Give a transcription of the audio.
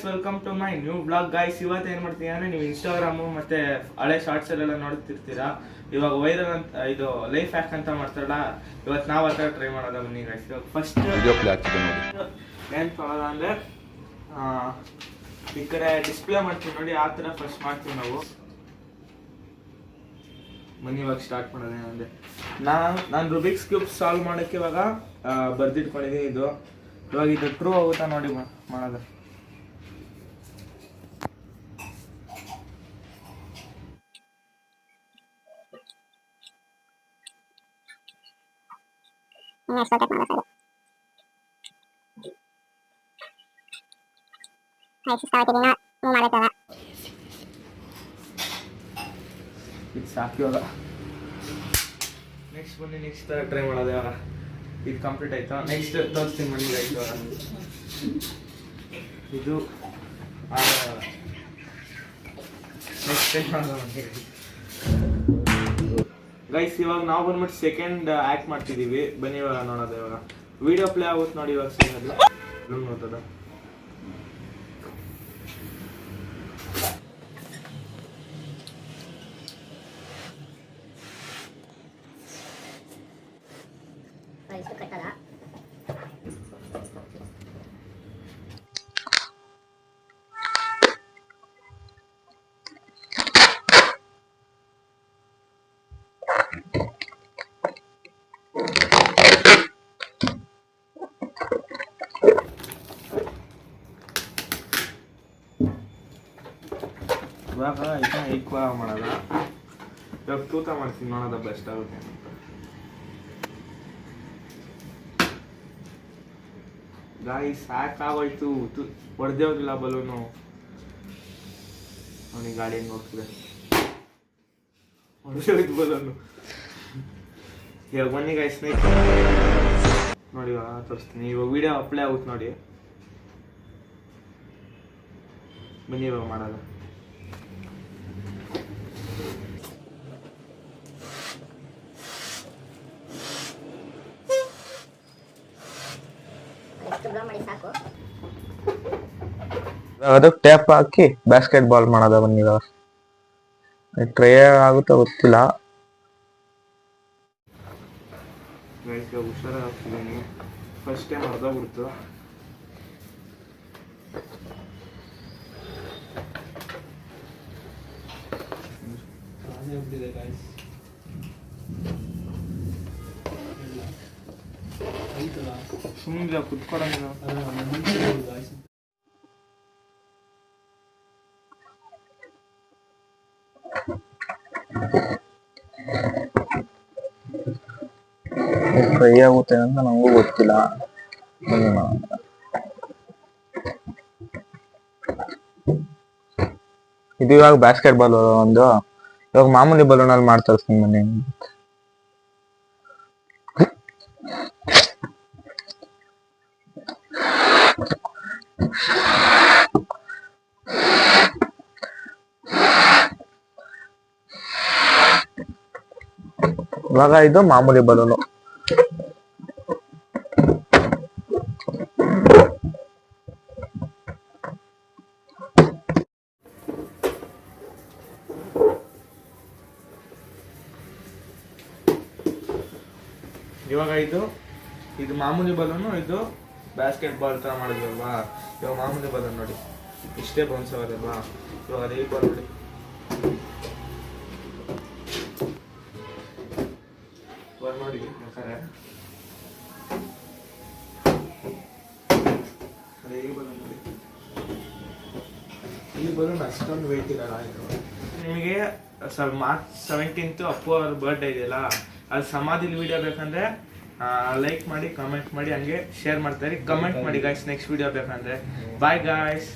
Welcome to my new blog guys. ಇವತ್ತು ಏನ್ ಮಾಡ್ತೀನಿ ಅಂದ್ರೆ ನೀವು ಇನ್ಸ್ಟಾಗ್ರಾಮು ಮತ್ತೆ ಹಳೆ ಶಾರ್ಟ್ಸ್ ಅಲ್ಲೆಲ್ಲ ನೋಡ್ತಿರ್ತೀರಾ. ಇವಾಗ ವೈರಲ್ ಅಂತ ಇದು ಲೈಫ್ ಹ್ಯಾಕ್ ಅಂತ ಮಾಡ್ತಾರಲ್ಲ, ಇವತ್ತು ನಾವು ಆ ಥರ ಟ್ರೈ ಮಾಡೋದ ಬನ್ನಿ ಗಾಯ್ಸ್. ಇವಾಗ ಫಸ್ಟ್ ಏನ್ ಮಾಡೋದ ಅಂದ್ರೆ ಈ ಕಡೆ ಡಿಸ್ಪ್ಲೇ ಮಾಡ್ತೀವಿ ನೋಡಿ, ಆ ಥರ ಫಸ್ಟ್ ಮಾಡ್ತೀವಿ ನಾವು. ಬನ್ನಿ ಇವಾಗ ಸ್ಟಾರ್ಟ್ ಮಾಡೋದೇನಂದ್ರೆ ನಾನು ರುಬಿಕ್ಸ್ ಕ್ಯೂಬ್ ಸಾಲ್ವ್ ಮಾಡೋಕ್ಕೆ ಇವಾಗ ಬರ್ದಿಟ್ಕೊಂಡಿದ್ದೀನಿ. ಇವಾಗ ಇದು ಟ್ರೂ ಆಗುತ್ತಾ ನೋಡಿ ಮಾಡೋದು. ಇದು ಸಾಕು ಇವಾಗ. ನೆಕ್ಸ್ಟ್ ಬನ್ನಿ ನೆಕ್ಸ್ಟ್ ಥರ ಟ್ರೈ ಮಾಡೋದು. ಇವಾಗ ಇದು ಕಂಪ್ಲೀಟ್ ಆಯ್ತಾ, ನೆಕ್ಸ್ಟ್ ತೋರಿಸ್ತೀನಿ ಬನ್ನಿ ಆಯ್ತು. ಇವಾಗ ಇದು ನೆಕ್ಸ್ಟ್ ಟೈಮ್ ಮಾಡೋದು ಗೈಸ್. ಇವಾಗ ನಾವು ಬಂದ್ಬಿಟ್ಟು ಸೆಕೆಂಡ್ ಆ್ಯಕ್ಟ್ ಮಾಡ್ತಿದ್ದೀವಿ. ಬನ್ನಿ ಇವಾಗ ನೋಡೋದು. ಇವಾಗ ವಿಡಿಯೋ ಪ್ಲೇ ಆಗುತ್ತೆ ನೋಡಿ. ಇವಾಗ ಸಿಗೋದು ನೋಡ್ತದ. ಇವಾಗ ಇದನ್ನ ಈಕ್ವಲ್ ಮಾಡೋದ. ಇವಾಗ ತೂತ ಮಾಡ್ತೀನಿ ನೋಡೋದ ಬೆಸ್ಟ್ ಆಗುತ್ತೆ ಅಂತ. ಗಾಯ್ಸ್ ಸಾಕಾಗೋಯ್ತು, ಹೊಡೆದೇ ಹೋಗಿಲ್ಲ ಬಲೂನು ನೋಡಿ. ಗಾಡಿ ಹೆಂಗೆ ಹೋಗ್ತಿದೆ, ಹೊಡೆದೇ ಹೋಯ್ತು ಬಲೂನು. ಇವಾಗ ಬನ್ನಿ ಗಾಯ್ಸ್ ನೋಡಿ. ಇವಾಗ ತೋರಿಸ್ತೀನಿ. ಇವಾಗ ವಿಡಿಯೋ ಅಪ್ಲೈ ಆಗುತ್ತೆ ನೋಡಿ. ಬನ್ನಿ ಇವಾಗ ಮಾಡೋದು. ಅದಕ್ಕೆ ಟ್ಯಾಪ್ ಹಾಕಿ ಬಾಸ್ಕೆಟ್ ಬಾಲ್ ಮಾಡೋದ. ಬನ್ನಿ ಇವಾಗ ಟ್ರೈ ಆಗುತ್ತಾ ಗೊತ್ತಿಲ್ಲ. ಹುಷಾರಾಗಿ ಹಾಕ್ತಿದ್ದೀನಿ. ಫಸ್ಟ್ ಟೈಮ್ ಅರ್ಧೋಗ್ಬಿಡ್ತು. ಸುಮ್ಮನೆ ಕುತ್ಕೊಡಂಗ. ಟ್ರೈ ಆಗುತ್ತೆ ಅಂತ ನಮಗೂ ಗೊತ್ತಿಲ್ಲ. ಇದು ಇವಾಗ ಬಾಸ್ಕೆಟ್ ಬಾಲ್ ಒಂದು. ಇವಾಗ ಮಾಮೂಲಿ ಬಲೂನ್ ಅಲ್ಲಿ ಮಾಡ್ತಾರೆ ಸುಮ್ಮನೆ. ಇವಾಗ ಇದು ಮಾಮೂಲಿ ಬಲೂನು. ಇವಾಗ ಇದು ಮಾಮೂಲಿ ಬಲೂನು, ಇದು ಬಾಸ್ಕೆಟ್ ಬಾಲ್ ಥರ ಮಾಡಿದ್ವಲ್ವಾ. ಇವಾಗ ಮಾಮೂಲಿ ಬಲೂನ್ ನೋಡಿ, ಇಷ್ಟೇ ಬೌನ್ಸ್ ಆಗೋದಲ್ವಾ. ಇವಾಗ ಅದೇ ಬಾಲ್ ನೋಡಿ. ನೋಡಿ ಬೇಕಾರೆ ಅದೇ ಬಲೂನ್ ನೋಡಿ. ಈ ಬಲೂನ್ ಅಷ್ಟೊಂದು ವೆಯ್ಟ್ ಇರಲ್ಲ. ನಿಮಗೆ ಸ್ವಲ್ಪ ಮಾರ್ಚ್ 17 ಅಪ್ಪು ಅವ್ರ ಬರ್ಡೇ ಇದೆಯಲ್ಲ, ಅದು ಸಮಾಧಿಲಿ ವಿಡಿಯೋ ಬೇಕಂದ್ರೆ ಲೈಕ್ ಮಾಡಿ, ಕಮೆಂಟ್ ಮಾಡಿ, ಹಂಗೆ ಶೇರ್ ಮಾಡ್ತಾರೆ. ಕಮೆಂಟ್ ಮಾಡಿ ಗಾಯ್ಸ್ ನೆಕ್ಸ್ಟ್ ವಿಡಿಯೋ ಬೇಕಂದ್ರೆ. Bye guys.